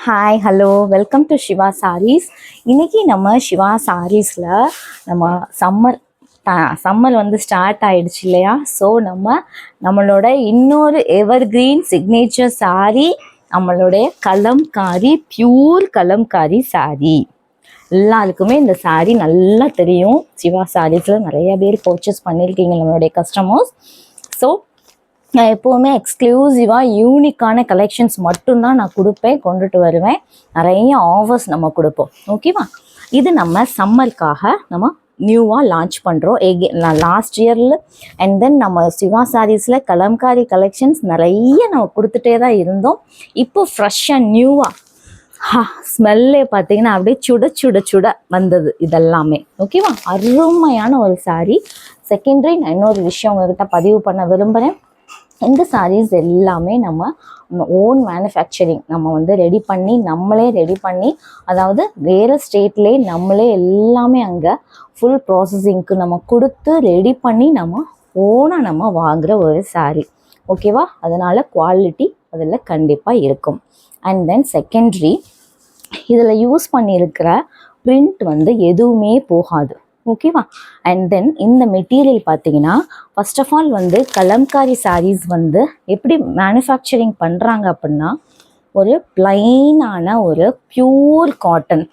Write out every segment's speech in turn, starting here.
Hi hello welcome to Siva sarees. இன்றைக்கி நம்ம சிவா சாரீஸில் நம்ம சம்மர் வந்து ஸ்டார்ட் ஆகிடுச்சு இல்லையா? ஸோ நம்மளோட இன்னொரு எவர்கிரீன் சிக்னேச்சர் சாரீ, நம்மளுடைய கலம்காரி, பியூர் கலம்காரி சாரீ. எல்லாருக்குமே இந்த சாரீ நல்லா தெரியும். சிவா சாரீஸில் நிறைய பேர் பர்ச்சேஸ் பண்ணியிருக்கீங்க நம்மளுடைய கஸ்டமர்ஸ். ஸோ நான் எப்போவுமே எக்ஸ்க்ளூசிவாக யூனிக்கான கலெக்ஷன்ஸ் மட்டும்தான் நான் கொண்டுட்டு வருவேன். நிறைய ஆஃபர்ஸ் நம்ம கொடுப்போம். ஓகேவா? இது நம்ம சம்மருக்காக நம்ம நியூவாக லான்ச் பண்ணுறோம். லாஸ்ட் இயரில் அண்ட் தென் நம்ம சிவா சாரீஸில் கலம்காரி கலெக்ஷன்ஸ் நிறைய நம்ம கொடுத்துட்டே தான் இருந்தோம். இப்போ ஃப்ரெஷ்ஷாக நியூவாக ஸ்மெல்லே பார்த்தீங்கன்னா அப்படியே சுட சுட சுட வந்தது இதெல்லாமே. ஓகேவா? அருமையான ஒரு சாரீ. செகண்டரி நான் இன்னொரு விஷயம் உங்கள்கிட்ட பதிவு பண்ண விரும்புகிறேன். இந்த சாரீஸ் எல்லாமே நம்ம ஓன் மேனுஃபேக்சரிங் நம்ம வந்து நம்மளே ரெடி பண்ணி, அதாவது வேறு ஸ்டேட்லேயே நம்மளே எல்லாமே அங்கே ஃபுல் ப்ராசஸிங்க்கு நம்ம கொடுத்து ரெடி பண்ணி நம்ம ஓனாக நம்ம வாங்குகிற ஒரு சாரீ. ஓகேவா? அதனால் குவாலிட்டி அதில் கண்டிப்பாக இருக்கும். அண்ட் தென் செகண்டரி, இதில் யூஸ் பண்ணியிருக்கிற பிரிண்ட் வந்து எதுவுமே போகாது. ஓகேவா? அண்ட் தென் இந்த மெட்டீரியல் பார்த்தீங்கன்னா, ஃபர்ஸ்ட் ஆஃப் ஆல் வந்து கலம்காரி சாரீஸ் வந்து எப்படி மேனுஃபேக்சரிங் பண்ணுறாங்க அப்படின்னா, ஒரு பிளைனான ஒரு பியூர் காட்டன்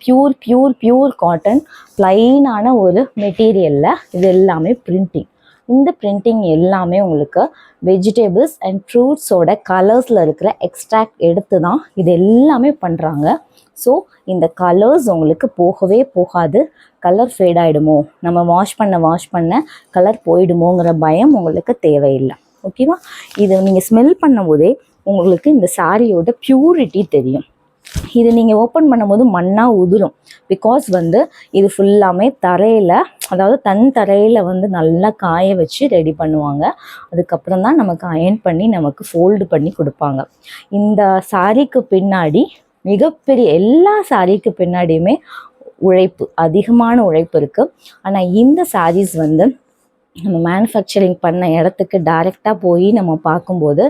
பிளைனான ஒரு மெட்டீரியலில் இது எல்லாமே பிரிண்டிங். இந்த பிரிண்டிங் எல்லாமே உங்களுக்கு வெஜிடபிள்ஸ் அண்ட் ஃப்ரூட்ஸோட கலர்ஸில் இருக்கிற எக்ஸ்ட்ராக்ட் எடுத்து தான் இது எல்லாமே பண்ணுறாங்க. ஸோ இந்த கலர்ஸ் உங்களுக்கு போகவே போகாது. கலர் ஃபேட் ஆகிடுமோ, நம்ம வாஷ் பண்ண கலர் போயிடுமோங்கிற பயம் உங்களுக்கு தேவையில்லை. ஓகேவா? இது நீங்கள் ஸ்மெல் பண்ணும்போதே உங்களுக்கு இந்த சாரியோட பியூரிட்டி தெரியும். இது நீங்கள் ஓப்பன் பண்ணும்போது மண்ணாக உதிரும். பிகாஸ் வந்து இது ஃபுல்லாமே தரையில், அதாவது தரையில் வந்து நல்லா காய வச்சு ரெடி பண்ணுவாங்க. அதுக்கப்புறம் தான் நமக்கு அயர்ன் பண்ணி நமக்கு ஃபோல்டு பண்ணி கொடுப்பாங்க. இந்த சாரீக்கு பின்னாடி மிகப்பெரிய, எல்லா சாரீக்கு பின்னாடியுமே அதிகமான உழைப்பு இருக்குது. ஆனால் இந்த சாரீஸ் வந்து நம்ம மேனுஃபேக்சரிங் பண்ண இடத்துக்கு டைரெக்டாக போய் நம்ம பார்க்கும்போது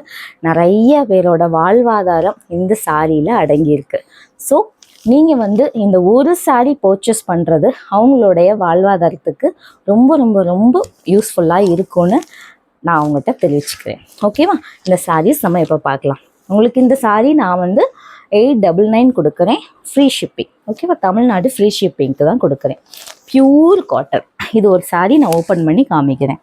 நிறைய பேரோட வாழ்வாதாரம் இந்த சாரியில் அடங்கியிருக்கு. ஸோ நீங்கள் வந்து இந்த ஒரு சாரீ பர்ச்சேஸ் பண்ணுறது அவங்களுடைய வாழ்வாதாரத்துக்கு ரொம்ப ரொம்ப ரொம்ப யூஸ்ஃபுல்லாக இருக்கும்னு நான் அவங்ககிட்ட தெரிவிச்சுக்கிறேன். ஓகேவா? இந்த சாரீஸ் நம்ம இப்போ பார்க்கலாம். உங்களுக்கு இந்த சாரீ நான் வந்து 899 கொடுக்குறேன், ஃப்ரீ ஷிப்பிங். ஓகேவா? தமிழ்நாடு ஃப்ரீ ஷிப்பிங்க்கு தான் கொடுக்குறேன். Pure cotton. இது ஒரு சாரீ நான் ஓப்பன் பண்ணி காமிக்கிறேன்.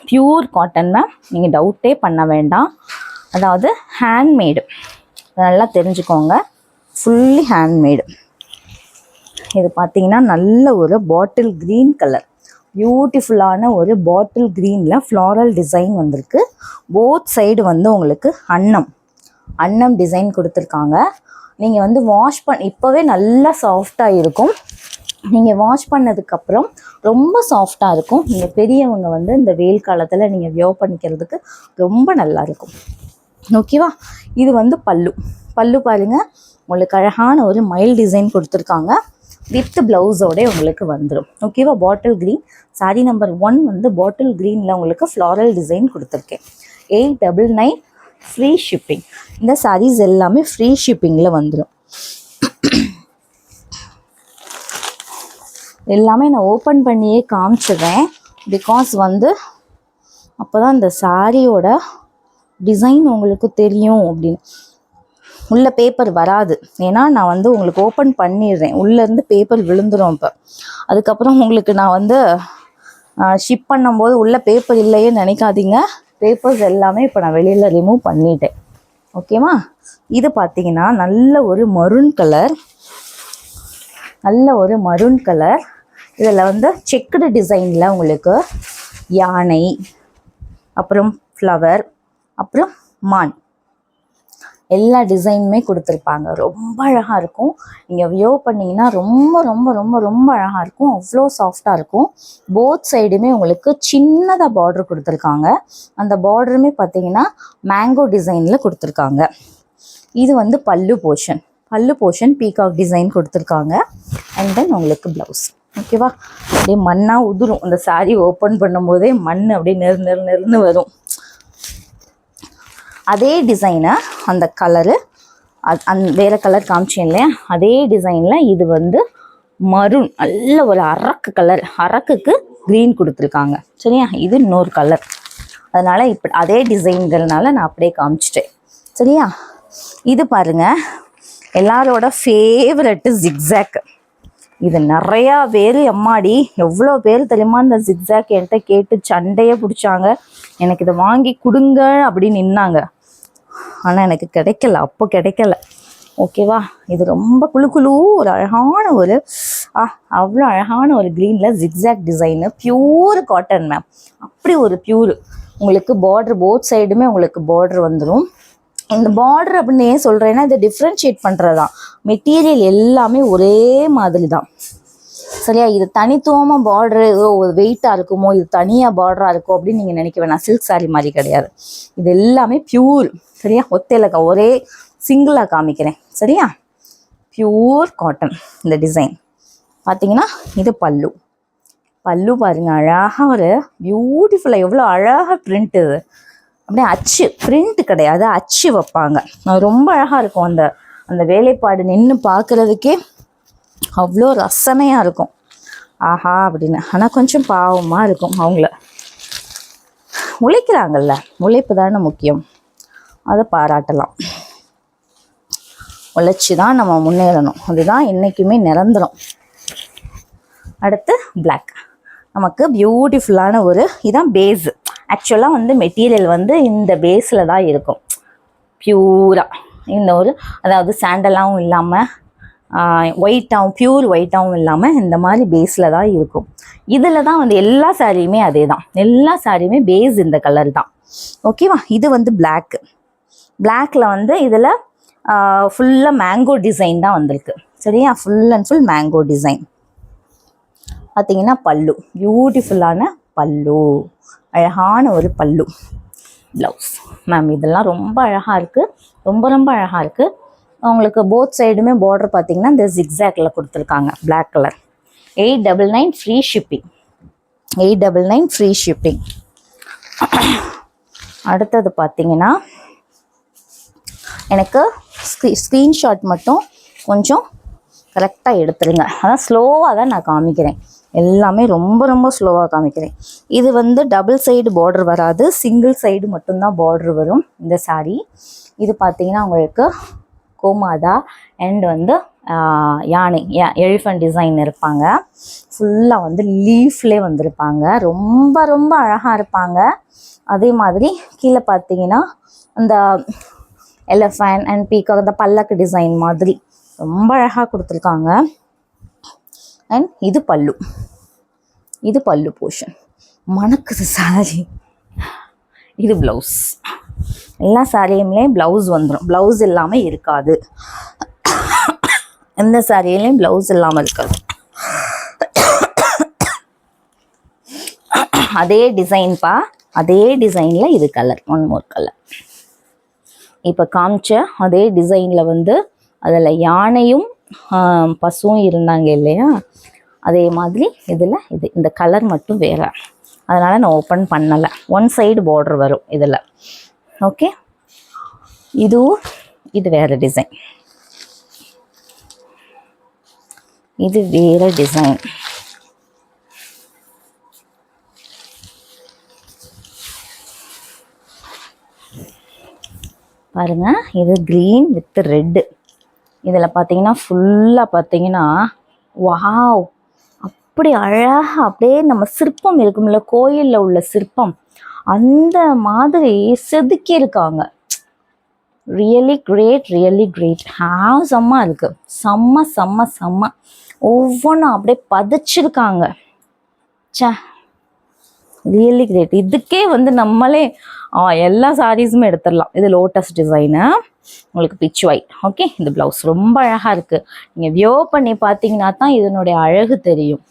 பியூர் காட்டன் தான், நீங்கள் டவுட்டே பண்ண வேண்டாம். அதாவது ஹேண்ட்மேடு, நல்லா தெரிஞ்சுக்கோங்க. Fully handmade. இது பார்த்தீங்கன்னா நல்ல ஒரு பாட்டில் க்ரீன் கலர், பியூட்டிஃபுல்லான ஒரு பாட்டில் க்ரீனில் ஃப்ளாரல் டிசைன் வந்திருக்கு. போத் சைடு வந்து உங்களுக்கு அன்னம் டிசைன் கொடுத்துருக்காங்க. நீங்கள் வந்து இப்போவே நல்லா சாஃப்டாக இருக்கும். நீங்கள் வாஷ் பண்ணதுக்கப்புறம் ரொம்ப சாஃப்டாக இருக்கும். நீங்கள் பெரியவங்க வந்து இந்த வெயில் காலத்தில் நீங்கள் வியோ பண்ணிக்கிறதுக்கு ரொம்ப நல்லாயிருக்கும். ஓகேவா? இது வந்து பல்லு பாருங்கள், உங்களுக்கு அழகான ஒரு மயில் டிசைன் கொடுத்துருக்காங்க. வித் ப்ளவுஸோட உங்களுக்கு வந்துடும். ஓகேவா? பாட்டில் க்ரீன் சாரீ நம்பர் 1 வந்து பாட்டில் க்ரீனில் உங்களுக்கு ஃப்ளாரல் டிசைன் கொடுத்துருக்கேன். 899 ஃப்ரீ ஷிப்பிங். இந்த சாரீஸ் எல்லாமே ஃப்ரீ ஷிப்பிங்கில் வந்துடும். எல்லாமே நான் ஓப்பன் பண்ணியே காமிச்சிடுறேன். பிகாஸ் வந்து அப்போ தான் இந்த சாரியோட டிசைன் உங்களுக்கு தெரியும் அப்படின்னு. உள்ள பேப்பர் வராது, ஏன்னா நான் வந்து உங்களுக்கு ஓப்பன் பண்ணிடுறேன். உள்ளேருந்து பேப்பர் விழுந்துடும். இப்போ அதுக்கப்புறம் உங்களுக்கு நான் வந்து ஷிப் பண்ணும்போது உள்ள பேப்பர் இல்லையே நினைக்காதீங்க. பேப்பர்ஸ் எல்லாமே இப்போ நான் வெளியில் ரிமூவ் பண்ணிட்டேன். ஓகேவா? இது பார்த்தீங்கன்னா நல்ல ஒரு மரூன் கலர். இதில் வந்து செக்குடு டிசைனில் உங்களுக்கு யானை, அப்புறம் ஃப்ளவர், அப்புறம் மான், எல்லா டிசைனுமே கொடுத்துருப்பாங்க. ரொம்ப அழகாக இருக்கும். நீங்கள் வியோ பண்ணிங்கன்னா ரொம்ப ரொம்ப ரொம்ப ரொம்ப அழகாக இருக்கும். அவ்வளோ சாஃப்டாக இருக்கும். போத் சைடுமே உங்களுக்கு சின்னதாக பார்டர் கொடுத்துருக்காங்க. அந்த பார்டருமே பார்த்தீங்கன்னா மேங்கோ டிசைனில் கொடுத்துருக்காங்க. இது வந்து பல்லு போர்ஷன் பீகாக் டிசைன் கொடுத்துருக்காங்க. அண்ட் தென் உங்களுக்கு ப்ளவுஸ். ஓகேவா? அப்படியே மண்ணாக உதிரும். அந்த சாரீ ஓப்பன் பண்ணும்போதே மண் அப்படியே நெருன்னு வரும். அதே டிசைனை, அந்த கலரு வேறு கலர் காமிச்சேன் இல்லையா, அதே டிசைனில் இது வந்து மரூன், நல்ல ஒரு அரக்கு கலர், அரக்குக்கு க்ரீன் கொடுத்துருக்காங்க. சரியா, இது இன்னொரு கலர். அதனால் இப்போ அதே டிசைன்கிறதுனால நான் அப்படியே காமிச்சிட்டேன். சரியா, இது பாருங்கள் எல்லாரோட ஃபேவரெட்டு ஜிக்ஸாக். இது நிறையா பேர், எம்மாடி எவ்வளோ பேர் தெரியுமா இந்த ஜிக்ஸாக் என்கிட்ட கேட்டு சண்டையே பிடிச்சாங்க. எனக்கு இதை வாங்கி கொடுங்க அப்படின்னு நின்னாங்க. ஆனால் எனக்கு கிடைக்கல, அப்போ கிடைக்கல. ஓகேவா, இது ரொம்ப குழு ஒரு அழகான ஒரு அவ்வளோ அழகான ஒரு க்ரீனில் zigzag design, pure cotton ma'am. அப்படி ஒரு பியூர். உங்களுக்கு பார்ட்ரு போத் சைடுமே உங்களுக்கு பார்ட்ரு வந்துடும். இந்த பார்டர் அப்படின்னு ஏன் சொல்கிறேன்னா, இதை டிஃப்ரென்ஷியேட் பண்ணுறது தான். மெட்டீரியல் எல்லாமே ஒரே மாதிரி தான். சரியா, இது தனித்துவமாக பார்டரு வெயிட்டாக இருக்குமோ, இது தனியாக பார்டராக இருக்கும் அப்படின்னு நீங்கள் நினைக்க வேணாம். சில்க் சாரீ மாதிரி கிடையாது, இது எல்லாமே பியூர். சரியா, ஒத்தையில் ஒரே சிங்கிளாக காமிக்கிறேன். சரியா, பியூர் காட்டன். இந்த டிசைன் பார்த்தீங்கன்னா இது பல்லு. பல்லு பாருங்கள், அழகாக ஒரு பியூட்டிஃபுல்லாக எவ்வளோ அழகாக பிரிண்ட். இது அப்படியே அச்சு, பிரிண்ட் கிடையாது, அச்சு வைப்பாங்க. ரொம்ப அழகாக இருக்கும். அந்த அந்த வேலைப்பாடு நின்று பார்க்குறதுக்கே அவ்வளோ ரசனையாக இருக்கும். ஆஹா அப்படின்னு. ஆனால் கொஞ்சம் பாவமாக இருக்கும். அவங்கள உழைக்கிறாங்கல்ல, உழைப்பு தானே முக்கியம், அதை பாராட்டலாம். உழைச்சி தான் நம்ம முன்னேறணும், அதுதான் என்றைக்குமே நிரந்தரம். அடுத்து பிளாக். நமக்கு பியூட்டிஃபுல்லான ஒரு இதான் பேஸு. ஆக்சுவலாக வந்து மெட்டீரியல் வந்து இந்த பேஸில் தான் இருக்கும் பியூராக. இந்த ஒரு அதாவது சாண்டலாகவும் இல்லாமல் ஒயிட்டாகவும், பியூர் ஒயிட்டாகவும் இல்லாமல் இந்த மாதிரி பேஸில் தான் இருக்கும். இதில் தான் வந்து எல்லா சாரியுமே அதே தான், எல்லா சாரியுமே பேஸ் இந்த கலர் தான். ஓகேவா, இது வந்து பிளாக்கு. பிளாக்கில் வந்து இதில் ஃபுல்லாக மேங்கோ டிசைன் தான் வந்திருக்கு. சரியா, full and full mango design. பார்த்தீங்கன்னா பல்லு, பியூட்டிஃபுல்லான பல்லு, அழகான ஒரு பல்லு. ப்ளவுஸ் மேம் இதெல்லாம் ரொம்ப அழகாக இருக்குது, ரொம்ப ரொம்ப அழகாக இருக்குது. உங்களுக்கு போத் சைடுமே பார்டர் பார்த்தீங்கன்னா இந்த ஜிக்ஸாக்ல கொடுத்துருக்காங்க, black colour. 899 free shipping, 899 free shipping. அடுத்தது பார்த்தீங்கன்னா எனக்கு ஸ்க்ரீன்ஷாட் மட்டும் கொஞ்சம் கரெக்டாக எடுத்துருங்க. அதான் ஸ்லோவாக தான் நான் காமிக்கிறேன், எல்லாமே ரொம்ப ரொம்ப ஸ்லோவாக காமிக்கிறேன். இது வந்து டபுள் சைடு பார்டர் வராது, சிங்கிள் சைடு மட்டும்தான் பார்டர் வரும் இந்த சாரீ. இது பார்த்தீங்கன்னா உங்களுக்கு கோமாதா அண்ட் வந்து யானை, எலிஃபண்ட் டிசைன் இருப்பாங்க. ஃபுல்லாக வந்து லீஃப்லேயே வந்திருப்பாங்க, ரொம்ப ரொம்ப அழகாக இருப்பாங்க. அதே மாதிரி கீழே பார்த்தீங்கன்னா அந்த எலிஃபண்ட் அண்ட் பீகாக், அந்த பல்லக்கு டிசைன் மாதிரி ரொம்ப அழகாக கொடுத்துருக்காங்க. அண்ட் இது பல்லு, இது பல்லு போர்ஷன். மணக்குது சாரி. இது ப்ளவுஸ். எல்லா சாரியும்லேயும் ப்ளவுஸ் வந்துடும், ப்ளவுஸ் இல்லாமல் இருக்காது. எந்த சாரியிலையும் ப்ளவுஸ் இல்லாமல் இருக்காது. அதே டிசைன்ப்பா, அதே டிசைனில் இது கலர், ஒன் மோர் கலர். இப்போ காமிச்ச அதே டிசைனில் வந்து அதில் யானையும் பசுவும் இருந்தாங்க இல்லையா, அதே மாதிரி இதில் இது இந்த கலர் மட்டும் வேறு, அதனால் நான் ஓப்பன் பண்ணலை. ஒன் சைடு பார்டர் வரும் இதில். ஓகே, இதுவும் இது வேறு டிசைன், இது வேறு டிசைன். பாருங்க, இது க்ரீன் வித் ரெட்டு. இதில் பார்த்தீங்கன்னா ஃபுல்லாக பார்த்தீங்கன்னா வாவ், அப்படி அழகாக அப்படியே நம்ம சிற்பம் இருக்கும்ல, கோயிலில் உள்ள சிற்பம் அந்த மாதிரி செதுக்கி இருக்காங்க. Really great, really great. செம்ம இருக்குது, செம்ம செம்ம செம்ம. ஒவ்வொன்றும் அப்படியே பதிச்சிருக்காங்க. சே, ரியலி கிரேட். இதுக்கே வந்து நம்மளே எல்லா சாரீஸுமே எடுத்துடலாம். இது லோட்டஸ் டிசைனு, உங்களுக்கு பிச் ஒயிட். ஓகே, இந்த ப்ளவுஸ் ரொம்ப அழகாக இருக்குது. நீங்கள் வியோ பண்ணி பார்த்தீங்கன்னா தான் இதனுடைய அழகு தெரியும்.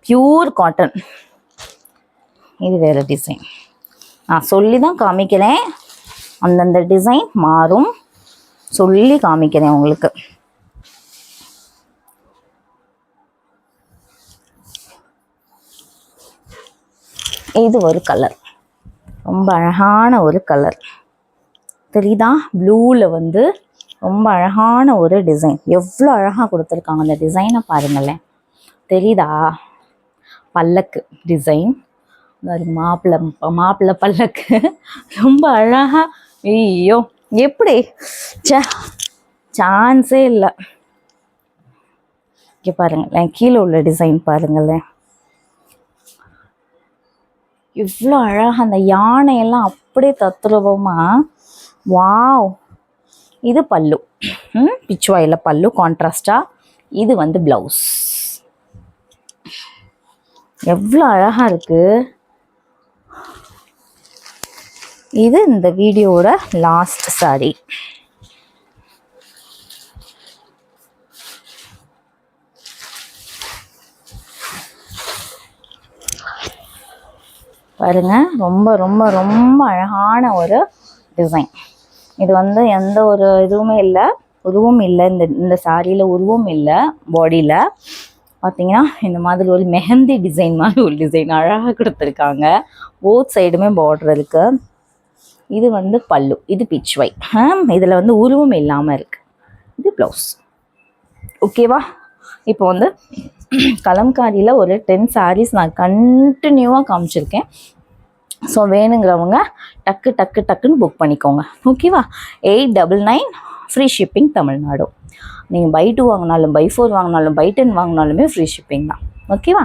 Pure cotton. இது வேறு டிசைன். நான் சொல்லி தான் காமிக்கிறேன், அந்தந்த டிசைன் மாறும், சொல்லி காமிக்கிறேன் உங்களுக்கு. இது ஒரு கலர், ரொம்ப அழகான ஒரு கலர். தெரியுதா? ப்ளூவில் வந்து ரொம்ப அழகான ஒரு டிசைன். எவ்வளோ அழகாக கொடுத்துருக்காங்க, அந்த டிசைனை பாருங்களேன். தெரியுதா? பல்லக்கு டிசைன், மாப்பிள்ளை பல்லக்கு ரொம்ப அழகாக. ஐயோ எப்படி சான்ஸே இல்லை. இங்கே பாருங்களேன், கீழே உள்ள டிசைன் பாருங்களேன், இவ்வளோ அழகாக. அந்த யானையெல்லாம் அப்படியே தத்ரூபமா. வாவ்! இது பல்லு, பிச்சுவாயில் பல்லு கான்ட்ராஸ்டாக. இது வந்து ப்ளவுஸ். எவ்வளோ அழகாக இருக்குது. இது இந்த வீடியோவோட லாஸ்ட் சாரி. பாருங்க, ரொம்ப ரொம்ப ரொம்ப அழகான ஒரு டிசைன். இது வந்து எந்த ஒரு இதுவுமே இல்லை, உருவம் இல்லை. இந்த சாரியில் உருவம் இல்லை. பாடியில் பார்த்தீங்கன்னா இந்த மாதிரி ஒரு மெஹந்தி டிசைன் மாதிரி ஒரு டிசைன் அழகாக கொடுத்துருக்காங்க. போத் சைடுமே பார்டர் இருக்கு. இது வந்து பல்லு, இது பிச்வை. இதில் வந்து உருவம் இல்லாமல் இருக்குது. இது ப்ளவுஸ். ஓகேவா? இப்போ வந்து கலம்காரியில் ஒரு 10 sarees நான் கண்டினியூவாக காமிச்சிருக்கேன். ஸோ வேணுங்கிறவங்க டக்கு டக்கு டக்குன்னு புக் பண்ணிக்கோங்க. ஓகேவா? 899 ஃப்ரீ ஷிப்பிங் தமிழ்நாடு. நீங்கள் பை 2 வாங்கினாலும், பை 4 வாங்கினாலும், பை 10 வாங்கினாலுமே ஃப்ரீ ஷிப்பிங் தான். ஓகேவா?